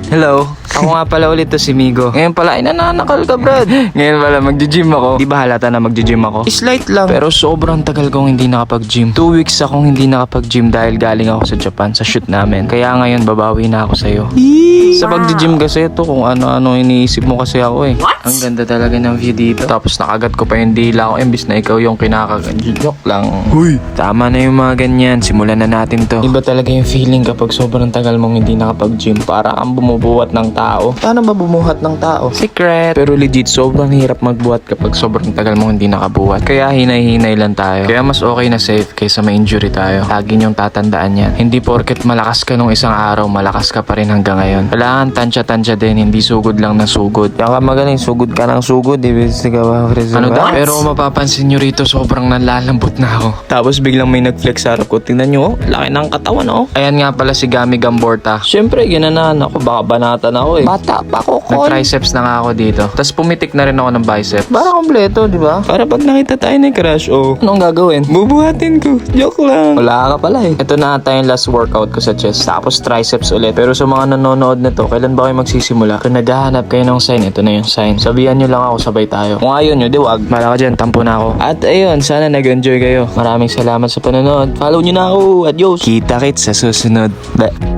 Hello. Ako nga pala ulit to si Migo. Ngayon pala, ay nananakal ka, Brad. Ngayon pala, magji-gym ako. Di ba halata na magji-gym ako? Slight lang. Pero sobrang tagal kong hindi nakapag-gym. 2 weeks akong hindi nakapag-gym dahil galing ako sa Japan, sa shoot namin. Kaya ngayon, babawi na ako sa'yo. Sa pag-gym kasi ito, kung ano-ano iniisip mo kasi ako eh. Ang ganda talaga ng view dito. Tapos nakagat ko pa yung dila ko, imbis na ikaw yung kinakagat. Joke lang. Huy! Tama na yung mga ganyan. Simulan na natin to. Iba talaga yung feeling kapag sobrang tagal mong hindi nakapag-gym. Para kang bumubuhat ng tao. Paano ba bumuhat ng tao? Secret! Pero legit, sobrang hirap magbuhat kapag sobrang tagal mong hindi nakabuhat. Kaya hinay-hinay lang tayo. Kaya mas okay na safe kaysa may injury tayo. Lagi niyong tatandaan yan. Hindi porket malakas ka nung isang araw, malakas ka pa rin hanggang ngayon. Kailangan tansya-tansya din, hindi sugod lang na sugod. Kaya ka magaling, sugod ka ng sugod. Ano daw? Pero kung mapapansin nyo rito, sobrang nalalambot na ako. Tapos biglang may nag-flex sa harap ko. Tingnan nyo, laki ng katawan, oh. Ayan nga pala si Gami Gamborta. Siyempre, ginanahan ako. Baka banatan ako eh. Bata pa ako, nag-triceps na nga ako dito. Tapos pumitik na rin ako ng bicep. Para kompleto, di ba? Para pag nakita tayo ng crush, oh. Anong gagawin? Bubuhatin ko. Joke lang. Wala ka pala eh. Ito na ata yung last workout ko sa chest. Tapos triceps ulit. Pero sa mga nanonood na to, kailan ba kayo magsisimula? Kung naghahanap kayo ng sign, ito na yung sign. Sabihan nyo lang ako, sabay tayo. Kung ayaw nyo, di wag. Mala ka dyan, tampo na ako. At ayun, sana nag-enjoy kayo. Maraming salamat sa panonood. Follow nyo na ako. Adios. Kita-kits sa susunod. Bye.